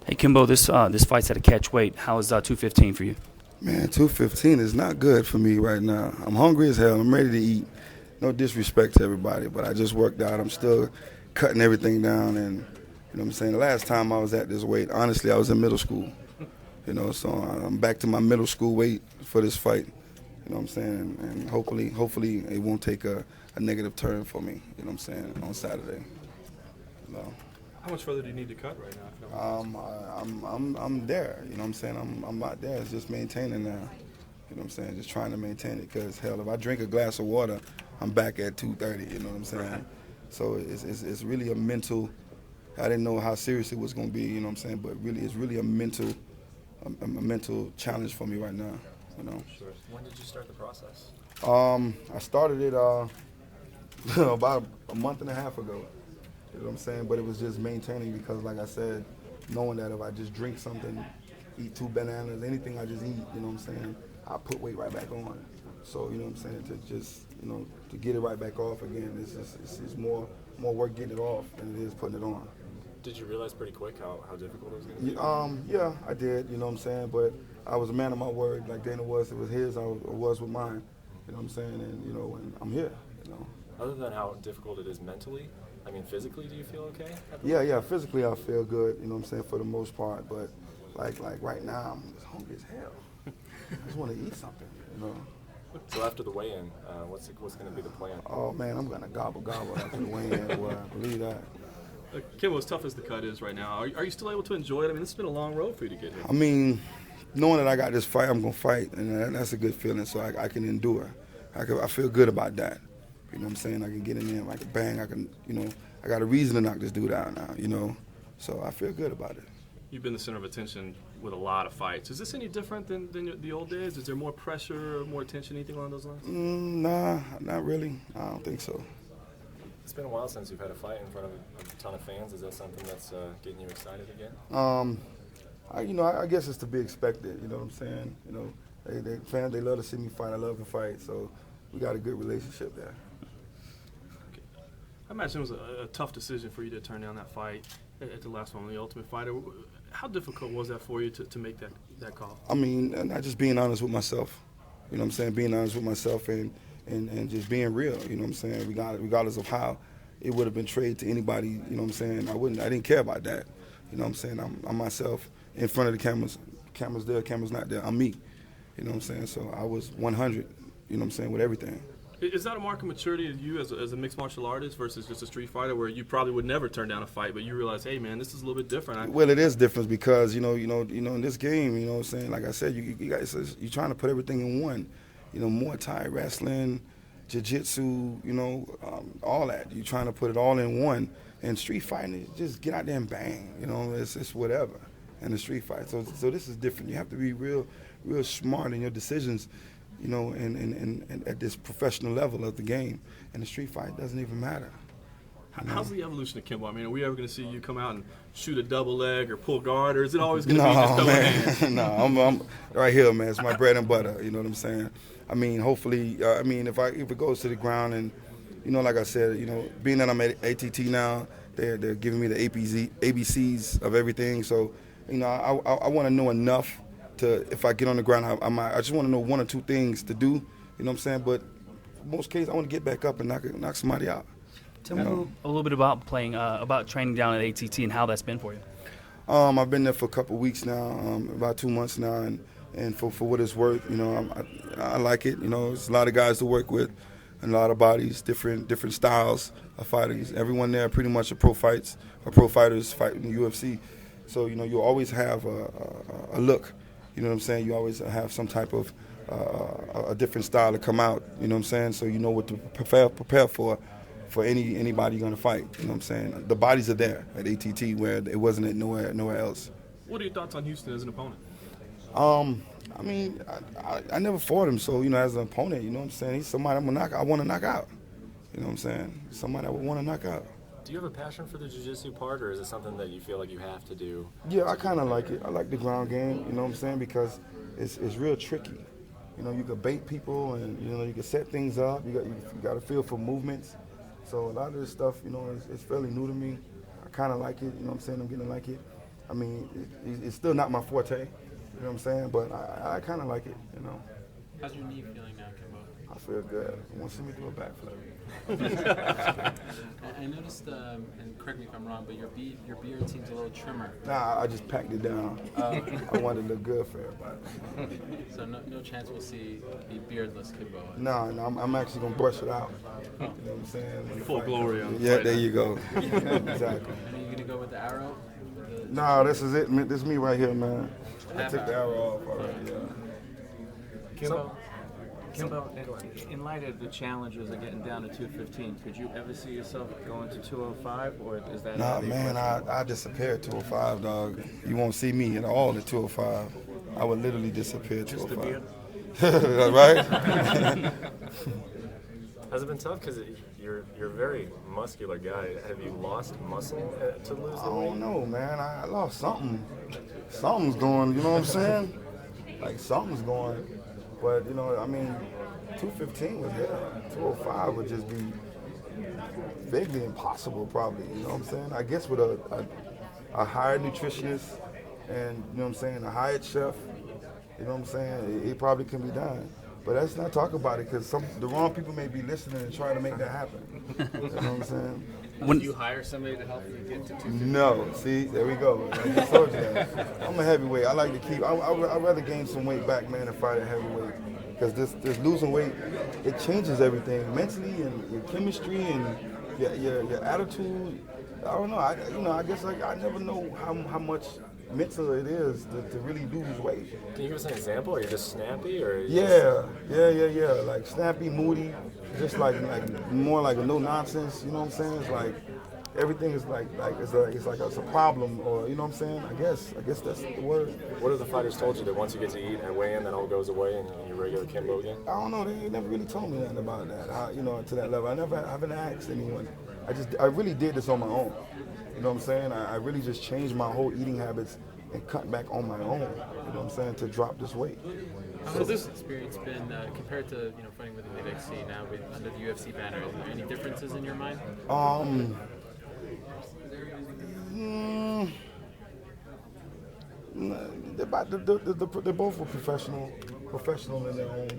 Hey Kimbo, this fight's at a catch weight. How is 215 for you? Man, 215 is not good for me right now. I'm hungry as hell. I'm ready to eat. No disrespect to everybody, but I just worked out. I'm still cutting everything down, and you know what I'm saying. The last time I was at this weight, honestly, I was in middle school. So I'm back to my middle school weight for this fight. You know what I'm saying, and hopefully it won't take a negative turn for me. You know what I'm saying, on Saturday. You know. How much further do you need to cut right now? I'm there. You know what I'm saying. I'm not there. It's just maintaining now. You know what I'm saying. Just trying to maintain it. Because hell, if I drink a glass of water, I'm back at 230. You know what I'm saying. Right. So it's really a mental. I didn't know how serious it was going to be. You know what I'm saying. But really, it's really a mental challenge for me right now. You know. Sure. When did you start the process? I started it about a month and a half ago. You know what I'm saying? But it was just maintaining because, like I said, knowing that if I just drink something, eat 2 bananas, anything I just eat, you know what I'm saying, I put weight right back on. So, you know what I'm saying, to just, to get it right back off again, it's more work getting it off than it is putting it on. Did you realize pretty quick how difficult it was going to be? Yeah, I did, you know what I'm saying, but I was a man of my word. Like Dana was, it was his, I was with mine, you know what I'm saying, and, and I'm here, Other than how difficult it is mentally, I mean, physically, do you feel okay? Yeah, physically I feel good, you know what I'm saying, for the most part, but like right now, I'm just hungry as hell. I just want to eat something, So after the weigh-in, what's going to be the plan? Oh, man, I'm going to gobble after the weigh-in, boy, believe that. Kimbo, as tough as the cut is right now, are you still able to enjoy it? I mean, this has been a long road for you to get here. I mean, knowing that I got this fight, I'm going to fight, and that's a good feeling, so I can endure. I feel good about that. You know what I'm saying? I can get in there like a bang. I can, I got a reason to knock this dude out now, So I feel good about it. You've been the center of attention with a lot of fights. Is this any different than the old days? Is there more pressure, more attention, anything along those lines? Nah, not really. I don't think so. It's been a while since you've had a fight in front of a ton of fans. Is that something that's getting you excited again? I guess it's to be expected. You know what I'm saying? Fans, they love to see me fight. I love to fight. So we got a good relationship there. I imagine it was a tough decision for you to turn down that fight at the last one, The Ultimate Fighter. How difficult was that for you to make that call? I mean, not just being honest with myself. You know what I'm saying? Being honest with myself and just being real. You know what I'm saying? Regardless of how it would have been traded to anybody. You know what I'm saying? I didn't care about that. You know what I'm saying? I'm myself in front of the cameras. Cameras there, cameras not there. I'm me. You know what I'm saying? So I was 100. You know what I'm saying? With everything. Is that a mark of maturity of you as a mixed martial artist versus just a street fighter, where you probably would never turn down a fight, but you realize, hey man, this is a little bit different? Well, it is different because in this game, you know what I'm saying. Like I said, you guys, you're trying to put everything in one. Muay Thai, wrestling, jiu-jitsu, all that. You're trying to put it all in one. And street fighting is just get out there and bang. It's whatever. And the street fight. So this is different. You have to be real smart in your decisions. And at this professional level of the game. And the street fight doesn't even matter. How's the evolution of Kimbo? I mean, are we ever going to see you come out and shoot a double leg or pull guard, or is it always going to be just throwing hands? No, I'm right here, man. It's my bread and butter, you know what I'm saying? I mean, hopefully, if it goes to the ground and, like I said, being that I'm at ATT now, they're giving me the ABCs of everything. So, I want to know enough to, if I get on the ground, I just want to know 1 or 2 things to do, you know what I'm saying? But in most cases, I want to get back up and knock somebody out. Tell me a little bit about about training down at ATT and how that's been for you. I've been there for a couple of weeks now, about 2 months now, and for what it's worth, I like it. There's a lot of guys to work with, and a lot of bodies, different styles of fighters. Everyone there pretty much are pro fighters fighting in the UFC. So you always have a look. You know what I'm saying? You always have some type of a different style to come out. You know what I'm saying? So you know what to prepare for anybody you're going to fight. You know what I'm saying? The bodies are there at ATT where it wasn't at nowhere else. What are your thoughts on Houston as an opponent? I mean, I never fought him, so as an opponent, you know what I'm saying? He's somebody I want to knock out. You know what I'm saying? Somebody I would want to knock out. Do you have a passion for the jiu-jitsu part, or is it something that you feel like you have to do? Yeah, I kind of like it. I like the ground game, you know what I'm saying, because it's real tricky. You can bait people, and you can set things up. You got to feel for movements. So a lot of this stuff, it's fairly new to me. I kind of like it, you know what I'm saying? I'm getting to like it. I mean, it's still not my forte. You know what I'm saying? But I kind of like it. You know. How's your knee feeling now, Kimbo? I feel good. You want to see me do a backflip? I noticed, and correct me if I'm wrong, but your beard seems a little trimmer. Nah, I just packed it down. I wanted to look good for everybody. So no chance we'll see the beardless Kimbo. No, I'm actually gonna brush it out. You know what I'm saying? Full glory on the Yeah, fight. there you go. Exactly. And are you gonna go with the arrow? Nah, this is it. This is me right here, man. I took the arrow off already. Yeah. Kimbo, in light of the challenges of getting down to 215, could you ever see yourself going to 205, or is that? Nah, man, I disappear at 205, dog. You won't see me at all at 205. I would literally disappear at 205. Right? Has it been tough? Because you're a very muscular guy. Have you lost muscle to lose I the weight? don't know, man. I lost something. Something's going, you know what I'm saying? Like, something's going. But, you know, I mean, 215 was there. 205 would just be vaguely impossible, probably. You know what I'm saying? I guess with a hired nutritionist and, you know what I'm saying, a hired chef, you know what I'm saying, it probably can be done. But let's not talk about it because the wrong people may be listening and trying to make that happen. You know what I'm saying? When you hire somebody to help you get to 250? No, see, there we go. I just told you that. I'm a heavyweight. I like to keep. I'd rather gain some weight back, man, than fight at heavyweight. Because this losing weight, it changes everything mentally and your chemistry and your attitude. I don't know. I guess I never know how much mental it is to really lose weight. Can you give us an example? Are you just snappy, or? Yeah. Like snappy, moody, just like more like a no nonsense. You know what I'm saying? It's like everything is like it's a problem, or you know what I'm saying? I guess that's the word. What have the fighters told you that once you get to eat and weigh in, that all goes away and you're regular Kimbo again? I don't know. They never really told me nothing about that. To that level. I haven't asked anyone. I really did this on my own. You know what I'm saying? I really just changed my whole eating habits and cut back on my own. You know what I'm saying? To drop this weight. How has this experience been compared to fighting with the UFC now under the UFC banner? Is there any differences in your mind? They both were professional in their own,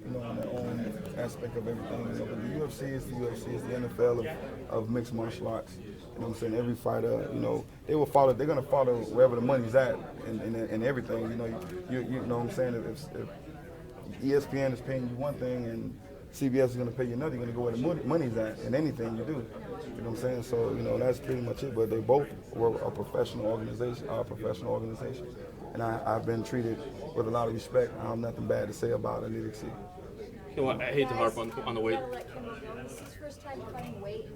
in their own aspect of everything. But the UFC is the UFC, it's the NFL of mixed martial arts. You know what I'm saying? Every fighter, they're gonna follow wherever the money's at and everything. You know what I'm saying? If ESPN is paying you one thing and CBS is gonna pay you another, you're gonna go where the money's at in anything you do. You know what I'm saying? So, that's pretty much it. But they both were a professional organization, And I've been treated with a lot of respect. I have nothing bad to say about it, neither see. I hate to harp on the weight. This is his first time fighting weight.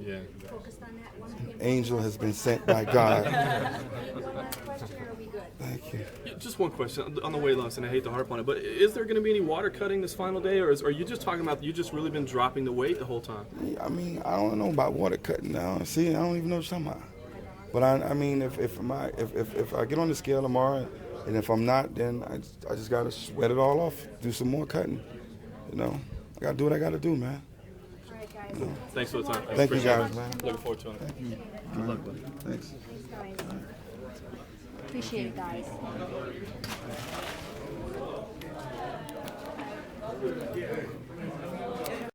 Yeah. Focused on that one. Angel has been sent by God. One last question, or are we good? Thank you. Yeah, just one question on the weight loss, and I hate to harp on it, but is there going to be any water cutting this final day, or are you just talking about you just really been dropping the weight the whole time? I mean, I don't know about water cutting now. See, I don't even know what you're talking about. But I mean, if I get on the scale tomorrow, and if I'm not, then I just gotta sweat it all off, do some more cutting. I gotta do what I gotta do, man. All right, guys. Thanks for the time. Thank you, Appreciate it. guys, man. Looking forward to it. Thank you. Good luck, buddy. Thanks. Thanks, guys. Appreciate it, guys.